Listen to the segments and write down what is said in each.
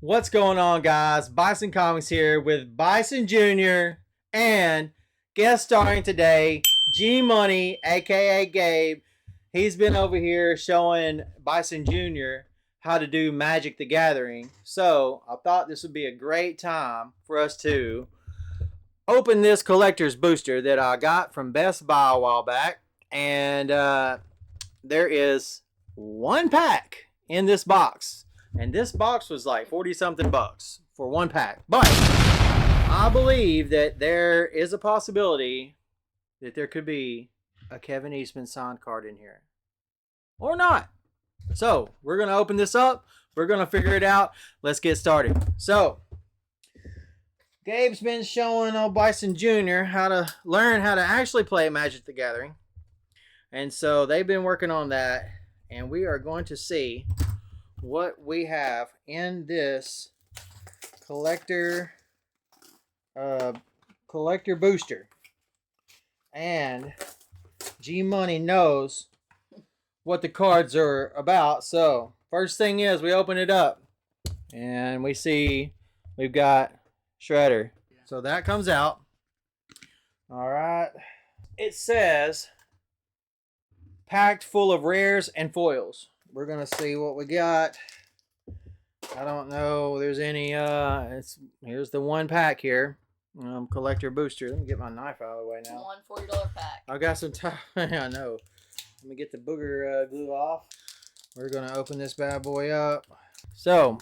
What's going on, guys? Bison Comics here with Bison Jr. and guest starring today, G Money, aka Gabe. He's been over here showing Bison Jr. how to do Magic the Gathering. So I thought this would be a great time for us to open this collector's booster that I got from Best Buy a while back. And there is one pack in this box. And this box was like 40 something bucks for one pack. But I believe that there is a possibility that there could be a Kevin Eastman signed card in here. Or not. So we're going to open this up. We're going to figure it out. Let's get started. So Gabe's been showing old Bison Jr. how to learn how to actually play Magic the Gathering. And so they've been working on that. And we are going to see what we have in this collector booster. And G Money knows what the cards are about. So first thing is we open it up and we see we've got Shredder. So that comes out. All right. It says packed full of rares and foils. We're gonna see what we got. I don't know. There's any. Here's the one pack here. Collector booster. Let me get my knife out of the way now. One $40 pack. I got some time. I know. Let me get the booger glue off. We're gonna open this bad boy up. So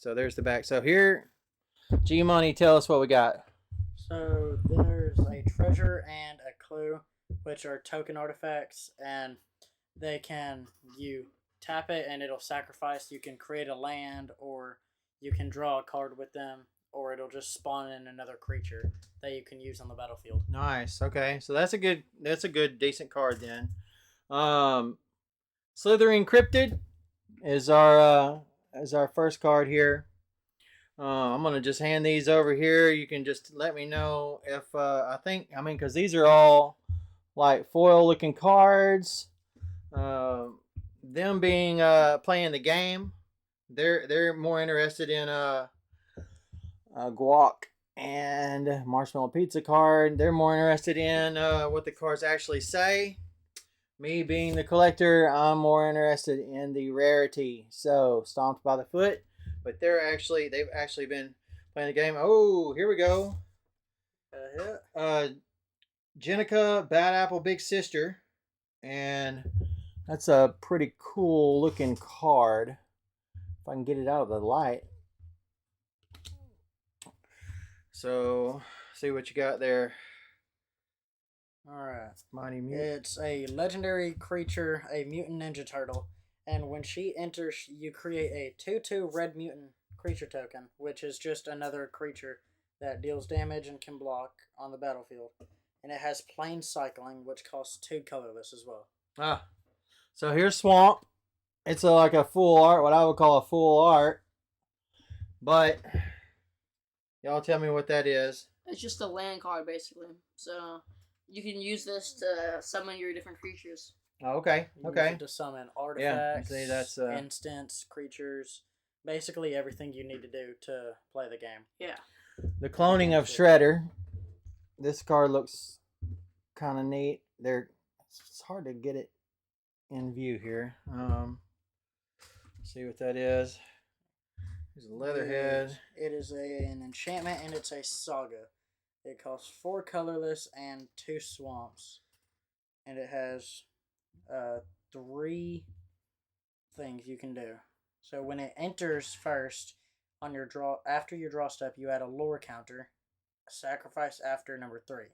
there's the back. So here, G Money, tell us what we got. So there's a treasure and a clue, which are token artifacts, and you tap it and it'll sacrifice. You can create a land, or you can draw a card with them, or it'll just spawn in another creature that you can use on the battlefield. Nice. Okay, so that's a good decent card then. Slithering Cryptid is our first card here. I'm gonna just hand these over here. You can just let me know if because these are all like foil looking cards. Them being playing the game, they're more interested in guac and marshmallow pizza card. They're more interested in what the cards actually say. Me being the collector, I'm more interested in the rarity. So Stomped by the Foot, but they've actually been playing the game. Oh, here we go. Jenica, Bad Apple Big Sister, and that's a pretty cool looking card. If I can get it out of the light. So, see what you got there. Alright. Mighty Mutant. It's a legendary creature, a mutant ninja turtle, and when she enters, you create a 2/2 red mutant creature token, which is just another creature that deals damage and can block on the battlefield. And it has plain cycling, which costs 2 colorless as well. So here's Swamp. It's like a full art, what I would call a full art. But y'all tell me what that is. It's just a land card, basically. So you can use this to summon your different creatures. Oh, okay. You use it to summon artifacts, see, that's instants, creatures, basically everything you need to do to play the game. Yeah. The cloning of Shredder. This card looks kind of neat. It's hard to get it in view here. See what that is. There's a Leatherhead. It is an enchantment, and it's a saga. It costs 4 colorless and 2 swamps, and it has 3 things you can do. So when it enters first on your draw, after your draw step, you add a lore counter. Sacrifice after number 3.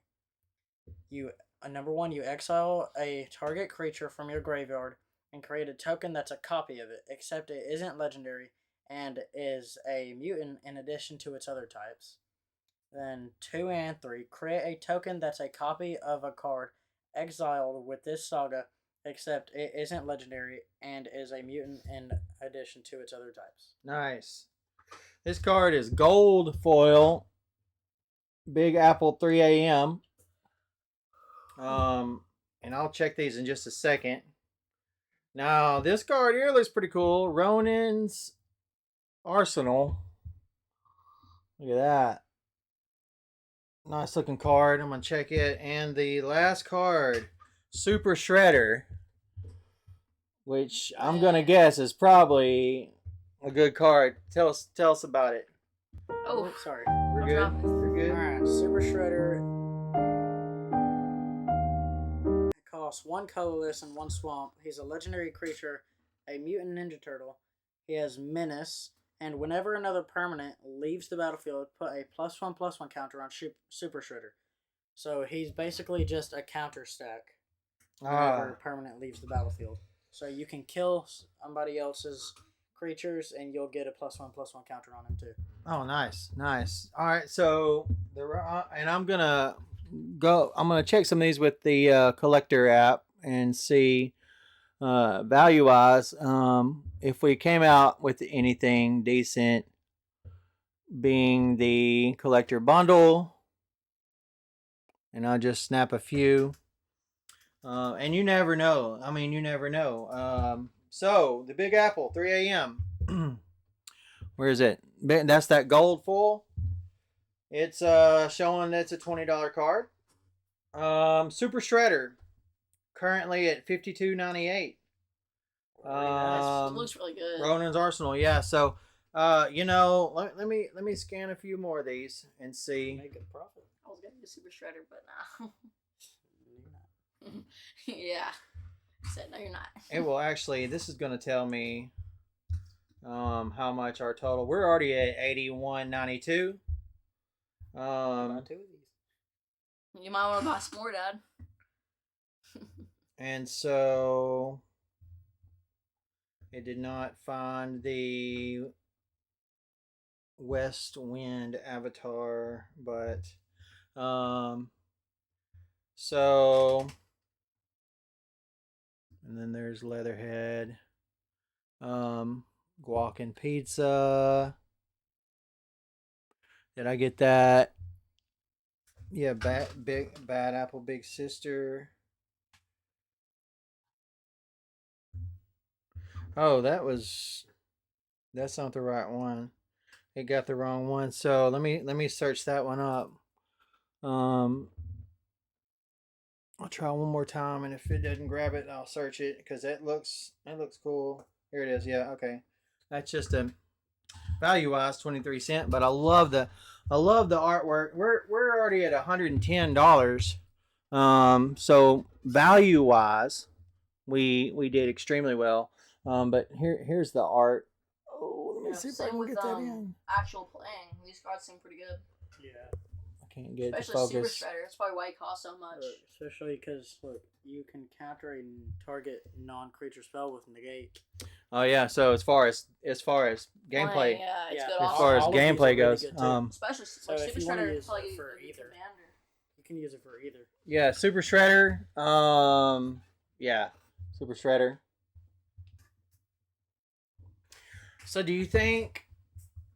Number 1, you exile a target creature from your graveyard and create a token that's a copy of it, except it isn't legendary and is a mutant in addition to its other types. Then 2 and 3, create a token that's a copy of a card exiled with this saga, except it isn't legendary and is a mutant in addition to its other types. Nice. This card is gold foil. Big Apple 3 a.m. And I'll check these in just a second. Now, this card here looks pretty cool. Ronin's Arsenal. Look at that. Nice looking card. I'm going to check it. And the last card, Super Shredder, which I'm going to guess is probably a good card. Tell us about it. Oh, sorry. We're I'm good. dropping. We're good. Alright, Super Shredder. It costs 1 colorless and 1 swamp. He's a legendary creature, a mutant ninja turtle. He has menace, and whenever another permanent leaves the battlefield, put a +1/+1 counter on Super Shredder. So he's basically just a counter stack whenever a permanent leaves the battlefield. So you can kill somebody else's creatures, and you'll get a +1/+1 counter on him too. Oh, nice. All right, so and I'm gonna check some of these with the collector app and see value wise if we came out with anything decent, being the collector bundle, and I'll just snap a few. And you never know. I mean, you never know. So the Big Apple, 3 a.m. Where is it? That's that gold full. It's showing it's a $20 card. Super Shredder, currently at $52.98. It looks really good. Ronin's Arsenal, yeah. So, let me scan a few more of these and see. Make a profit. I was gonna do Super Shredder, but nah. Yeah. Said no, you're not. It will actually. This is going to tell me how much our total. We're already at $81.92. You might want to buy some more, Dad. And so it did not find the West Wind avatar, but so, and then there's Leatherhead, Guac and Pizza. Did I get that? Yeah, bad apple, big sister. Oh, that's not the right one. It got the wrong one. So let me search that one up. I'll try one more time, and if it doesn't grab it, I'll search it because that looks cool. Here it is. Yeah, okay. That's just a value wise 23 cents, but I love the artwork. We're already at $110. So value wise, we did extremely well. But here's the art. Oh, let me see if I can with get that in. actual playing. These cards seem pretty good. Yeah. I can't get it to Especially focus. Super Shredder. That's probably why it costs so much. Especially because, look, you can counter a target non-creature spell with negate. Oh yeah, so as far as gameplay, Playing, yeah, it's Yeah. good. as Also. far as all of these are gameplay really goes, good, too. Especially So like if Super you wanna Shredder use like it for the either. commander. You can use it for either. yeah, Super Shredder. Yeah, Super Shredder. So do you think,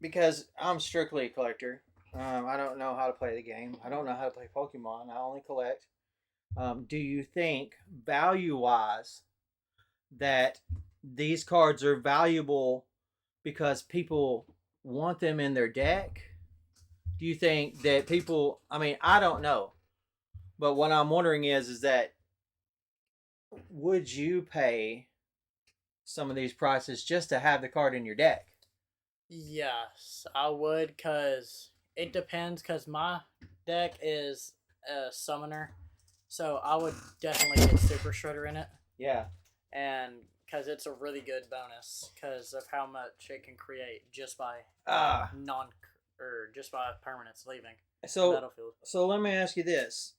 because I'm strictly a collector, I don't know how to play the game. I don't know how to play Pokemon. I only collect. Do you think, value-wise, that these cards are valuable because people want them in their deck? Do you think that people? I mean, I don't know, but what I'm wondering is that would you pay some of these prices just to have the card in your deck? Yes, I would, because it depends, because my deck is a summoner, so I would definitely get Super Shredder in it, Yeah. and because it's a really good bonus because of how much it can create just by just by permanents leaving the So battlefield. so let me ask you this: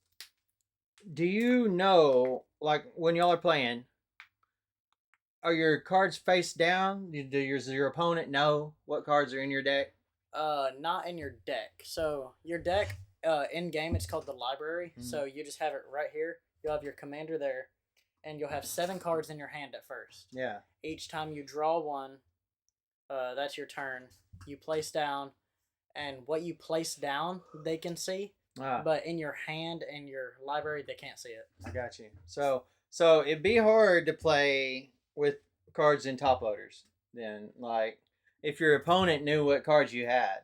do you know, like when y'all are playing, are your cards face down? Does your opponent know what cards are in your deck? Not in your deck. So your deck, in game, it's called the library. Mhm. So you just have it right here. You'll have your commander there, and you'll have 7 cards in your hand at first. Yeah. Each time you draw one, that's your turn. You place down, and what you place down, they can see. But in your hand and your library, they can't see it. I got you. So it'd be hard to play with cards in top loaders. Then, like, if your opponent knew what cards you had,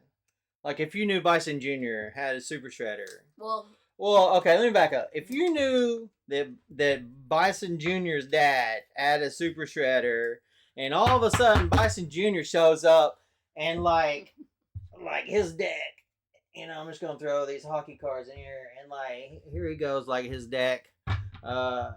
like if you knew Bison Jr. had a Super Shredder. Well, okay, let me back up. If you knew that Bison Jr.'s dad had a Super Shredder, and all of a sudden Bison Jr. shows up and like his deck, I'm just gonna throw these hockey cards in here, and like here he goes, like his deck. All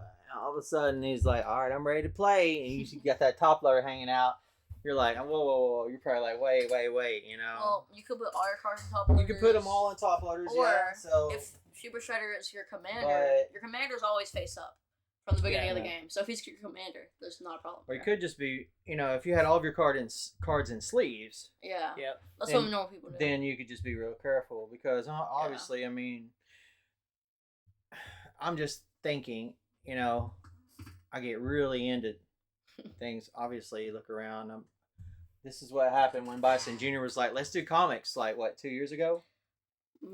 of a sudden he's like, all right, I'm ready to play, and you got that top loader hanging out. You're like, whoa, whoa, whoa. You're probably like, wait. Well, you could put all your cards in top loaders. You could put them all in top loaders, or yeah. So if Super Shredder is your commander, your commander's always face up from the beginning of the game. So if he's your commander, there's not a problem. Or you could just be, if you had all of your cards in sleeves. Yeah. Yep. That's what normal people do. Then you could just be real careful because obviously, I mean, I'm just thinking, I get really into things. Obviously, look around. This is what happened when Bison Jr. was like, let's do comics, like, what, 2 years ago?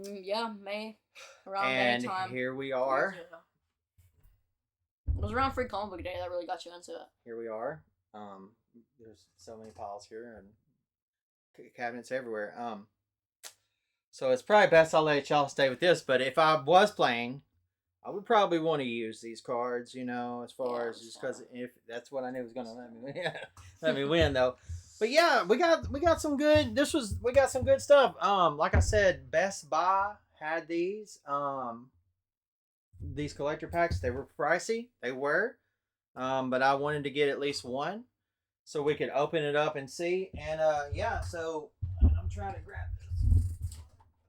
Yeah, around and May time. And here we are. It was around Free Comic Book Day that really got you into it. Here we are. There's so many piles here and cabinets everywhere. So it's probably best I'll let y'all stay with this, but if I was playing, I would probably want to use these cards, as far as just because if that's what I knew was gonna let me win though. But yeah, we got some good. We got some good stuff. Like I said, Best Buy had these collector packs. They were pricey. They were, but I wanted to get at least one, so we could open it up and see. And yeah, so I'm trying to grab this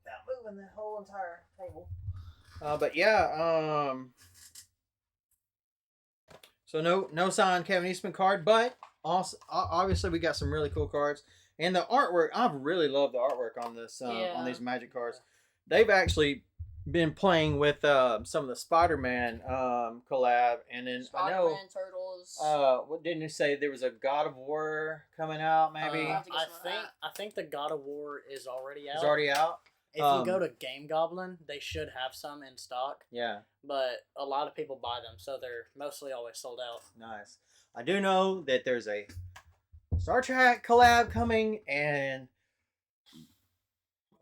without moving the whole entire table. But yeah, so no signed Kevin Eastman card, but also obviously we got some really cool cards, and the artwork. I've really loved the artwork on this on these Magic cards. They've actually been playing with some of the Spider-Man collab, and then I know Turtles. What didn't you say there was a God of War coming out? Maybe I think the God of War is already out. It's already out. If you go to Game Goblin, they should have some in stock. Yeah. But a lot of people buy them, so they're mostly always sold out. Nice. I do know that there's a Star Trek collab coming, and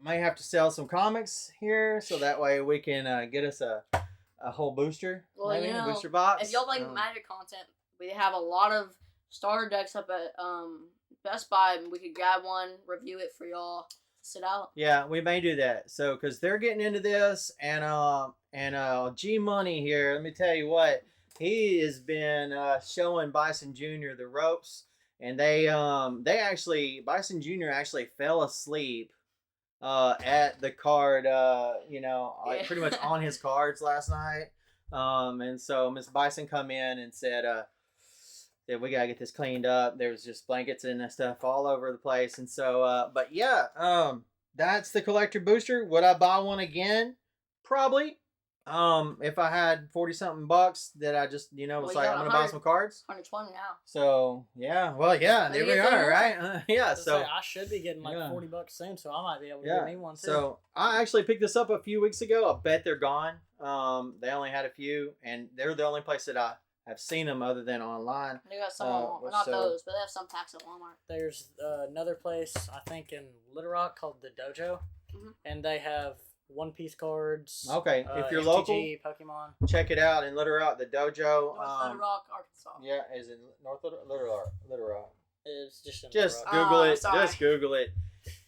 might have to sell some comics here, so that way we can get us a whole booster. Well, maybe, a booster box. If y'all like Magic content, we have a lot of starter decks up at Best Buy, and we could grab one, review it for y'all. Sit out. Yeah, we may do that. So, because they're getting into this, and G Money here. Let me tell you what, he has been showing Bison Jr. the ropes, and they actually Bison Jr. actually fell asleep at the card, like pretty much on his cards last night. And so Miss Bison come in and said, that we gotta get this cleaned up. There was just blankets and stuff all over the place, and so but yeah, that's the collector booster. Would I buy one again? Probably. If I had $40-something that I just was like, I'm gonna buy some cards. 120 now. So yeah, well yeah, there we are, right? Yeah, so I should be getting like $40 soon, so I might be able to get me one too. So I actually picked this up a few weeks ago. I bet they're gone. They only had a few, and they're the only place that I've seen them other than online. They got some, not those, but they have some packs at Walmart. There's another place, I think, in Little Rock called the Dojo, and they have one-piece cards. Okay, if you're MTG, local, Pokemon. check it out in Little Rock, the Dojo. North Little Rock, Arkansas. Yeah, is it North Little Rock? It's just in Just Little Rock. Google it. Sorry. Just Google it.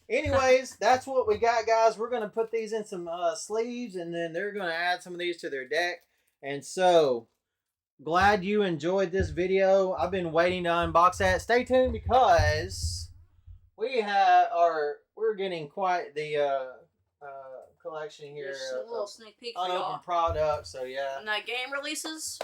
Anyways, that's what we got, guys. We're gonna put these in some sleeves, and then they're gonna add some of these to their deck. And so, glad you enjoyed this video. I've been waiting to unbox that. Stay tuned because we're getting quite the collection here. Just a little sneak peek for unopened y'all. product. So yeah. When that game releases.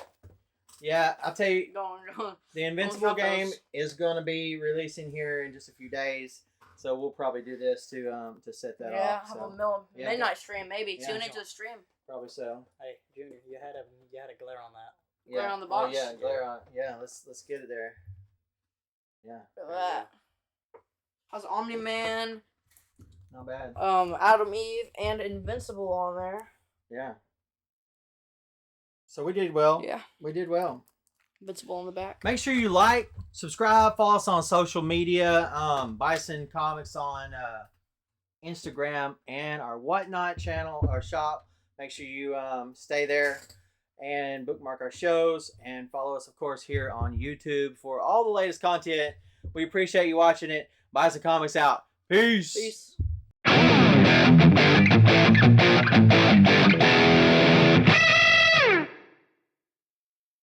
Yeah, I'll tell you. Going. The Invincible game is going to be releasing here in just a few days, so we'll probably do this to set that off. Yeah, have a midnight stream, maybe. Yeah. Tune into the stream. Probably so. Hey, Junior, you had a glare on that. Glare on the box? Oh, yeah, glare on. Yeah, let's get it there. Yeah. Look at that. How's Omni-Man? Not bad. Adam Eve and Invincible on there. Yeah. So we did well. Yeah. We did well. Invincible on the back. Make sure you like, subscribe, follow us on social media. Bison Comics on Instagram and our Whatnot channel, our shop. Make sure you stay there and bookmark our shows and follow us, of course, here on YouTube for all the latest content. We appreciate you watching it. Bison Comics out. Peace. Peace.